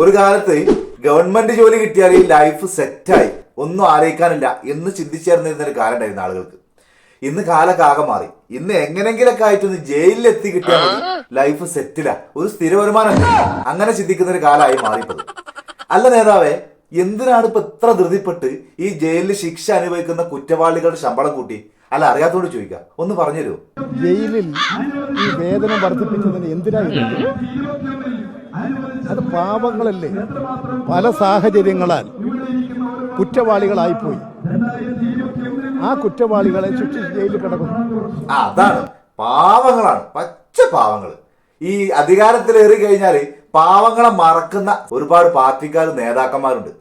ഒരു കാലത്ത് ഗവൺമെന്റ് ജോലി കിട്ടിയാൽ ഈ ലൈഫ് സെറ്റായി, ഒന്നും ആലോചിക്കാനില്ല എന്ന് ചിന്തിച്ചേർന്നിരുന്ന ഒരു കാലം ഉണ്ടായിരുന്ന ആളുകൾക്ക്. ഇന്ന് കാലൊക്കെ ആകെ മാറി. ഇന്ന് എങ്ങനെങ്കിലൊക്കെ ആയിട്ടൊന്ന് ജയിലിൽ എത്തി കിട്ടിയാൽ മതി, ലൈഫ് സെറ്റില, ഒരു സ്ഥിര വരുമാനം അങ്ങനെ ചിന്തിക്കുന്ന ഒരു കാലമായി മാറിയിട്ടത്. അല്ല നേതാവേ, എന്തിനാണ് ഇപ്പൊ ഇത്ര ധൃതിപ്പെട്ട് ഈ ജയിലിൽ ശിക്ഷ അനുഭവിക്കുന്ന കുറ്റവാളികളുടെ ശമ്പളം കൂട്ടി? അല്ല, അറിയാത്തോട് ചോദിക്കാം, ഒന്ന് പറഞ്ഞു തരുമോ? ജയിലിൽ ഈ വേതനം വർദ്ധിപ്പിച്ചതിന് എന്തിനായിരുന്നു? അത് പാവങ്ങളല്ലേ, പല സാഹചര്യങ്ങളാൽ കുറ്റവാളികളായിപ്പോയി. ആ കുറ്റവാളികളെ ശിക്ഷിച്ച് ജയിലിൽ കിടക്കുന്നു. അതാണ്, പാവങ്ങളാണ്, പച്ച പാവങ്ങൾ. ഈ അധികാരത്തിലേറി കഴിഞ്ഞാല് പാവങ്ങളെ മറക്കുന്ന ഒരുപാട് പാർട്ടിക്കാർ നേതാക്കന്മാരുണ്ട്.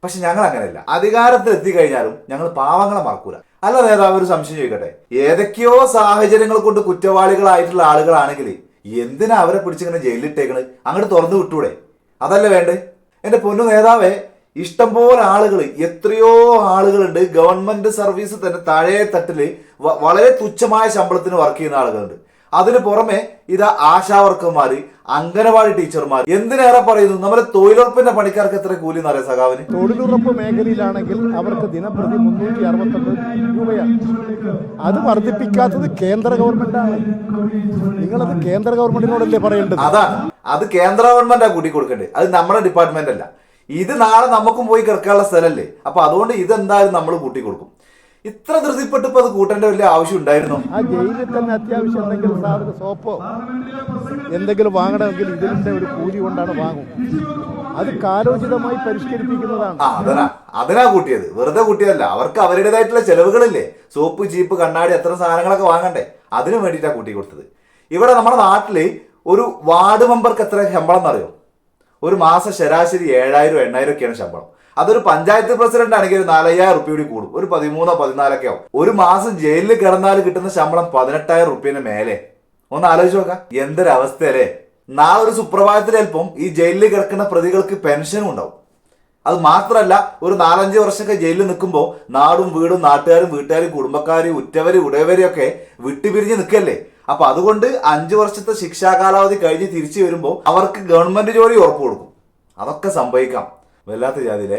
പക്ഷെ ഞങ്ങൾ അങ്ങനെയല്ല, അധികാരത്തിൽ എത്തിക്കഴിഞ്ഞാലും ഞങ്ങൾ പാവങ്ങളെ മറക്കൂല. അല്ല നേതാവ്, ഒരു സംശയം ചോദിക്കട്ടെ, ഏതൊക്കെയോ സാഹചര്യങ്ങൾ കൊണ്ട് കുറ്റവാളികളായിട്ടുള്ള ആളുകളാണെങ്കിൽ എന്തിനാ അവരെ പിടിച്ചിങ്ങനെ ജയിലിട്ടേക്കണ്? അങ്ങോട്ട് തുറന്നു വിട്ടൂടെ? അതല്ല വേണ്ടേ? എന്റെ പൊന്നു നേതാവേ, ഇഷ്ടംപോലെ ആളുകൾ, എത്രയോ ആളുകളുണ്ട് ഗവൺമെന്റ് സർവീസ് തന്നെ താഴെ തട്ടില് വളരെ തുച്ഛമായ ശമ്പളത്തിന് വർക്ക് ചെയ്യുന്ന ആളുകളുണ്ട്. അതിന് പുറമെ ഇതാ ആശാവർക്കർമാര്, അംഗനവാടി ടീച്ചർമാർ, എന്തിനേറെ പറയുന്നു നമ്മുടെ തൊഴിലുറപ്പിന്റെ പണിക്കാർക്ക് എത്ര കൂലി എന്നറിയാം സഖാവിന്? തൊഴിലുറപ്പ് മേഖലയിലാണെങ്കിൽ അവർക്ക് ദിനപ്രതി 369 രൂപയാണ്. അത് വർദ്ധിപ്പിക്കാത്തത് കേന്ദ്ര ഗവൺമെന്റാണ്. നിങ്ങളത് കേന്ദ്ര ഗവൺമെന്റിനോടല്ലേ പറയേണ്ടത്? അതാണ്, അത് കേന്ദ്ര ഗവൺമെന്റാ കൂട്ടി കൊടുക്കേണ്ടത്, അത് നമ്മുടെ ഡിപ്പാർട്ട്മെന്റ് അല്ല. ഇത് നാളെ നമുക്കും പോയി കിടക്കാനുള്ള സ്ഥലമല്ലേ, അപ്പൊ അതുകൊണ്ട് ഇതെന്തായാലും നമ്മൾ കൂട്ടി കൊടുക്കും. ഇത്ര ധൃതിപ്പെട്ട് ഇപ്പൊ അത് കൂട്ടേണ്ട വലിയ ആവശ്യം ഉണ്ടായിരുന്നു? ആ ജയിലിൽ തന്നെ അത്യാവശ്യം എന്തെങ്കിലും സാധനം, സോപ്പോ എന്തെങ്കിലും വാങ്ങണമെങ്കിൽ ഇതിന്റെ ഒരു കൂലി കൊണ്ടാണ് വാങ്ങും. അത് കാലോചിതമായി പരിഷ്കരിപ്പിക്കുന്നതാണ്. അതിനാ കൂട്ടിയത്, വെറുതെ കൂട്ടിയതല്ല. അവർക്ക് അവരുടേതായിട്ടുള്ള ചെലവുകളില്ലേ, സോപ്പ്, ചീപ്പ്, കണ്ണാടി, എത്ര സാധനങ്ങളൊക്കെ വാങ്ങണ്ടേ, അതിനു വേണ്ടിയിട്ടാണ് കൂട്ടി കൊടുത്തത്. ഇവിടെ നമ്മുടെ നാട്ടില് ഒരു വാർഡ് മെമ്പർക്ക് എത്ര ശമ്പളം എന്നറിയോ? ഒരു മാസം ശരാശരി 7,000 8,000 ഒക്കെയാണ് ശമ്പളം. അതൊരു പഞ്ചായത്ത് പ്രസിഡന്റ് ആണെങ്കിൽ ഒരു 4,000 റുപ്യ കൂടി കൂടും, ഒരു 13 14 ഒക്കെ ആവും. ഒരു മാസം ജയിലിൽ കിടന്നാൽ കിട്ടുന്ന ശമ്പളം 18,000 റുപ്യന് മേലെ. ഒന്ന് ആലോചിച്ച് നോക്കാം, എന്തൊരവസ്ഥയല്ലേ. നാളെ ഒരു സുപ്രഭാതത്തിൽ ചിലപ്പം ഈ ജയിലിൽ കിടക്കുന്ന പ്രതികൾക്ക് പെൻഷനും ഉണ്ടാവും. അത് മാത്രമല്ല, ഒരു 4-5 വർഷമൊക്കെ ജയിലിൽ നിൽക്കുമ്പോൾ നാടും വീടും നാട്ടുകാരും വീട്ടുകാരും കുടുംബക്കാരും ഉറ്റവരും ഉടയവരും ഒക്കെ വിട്ടുപിരിഞ്ഞ് നിൽക്കല്ലേ. അപ്പൊ അതുകൊണ്ട് 5 വർഷത്തെ ശിക്ഷാ കാലാവധി കഴിഞ്ഞ് തിരിച്ചു വരുമ്പോൾ അവർക്ക് ഗവൺമെന്റ് ജോലി ഉറപ്പ് കൊടുക്കും. അതൊക്കെ സംഭവിക്കാം. വല്ലാത്ത ജാതിയില്ലേ.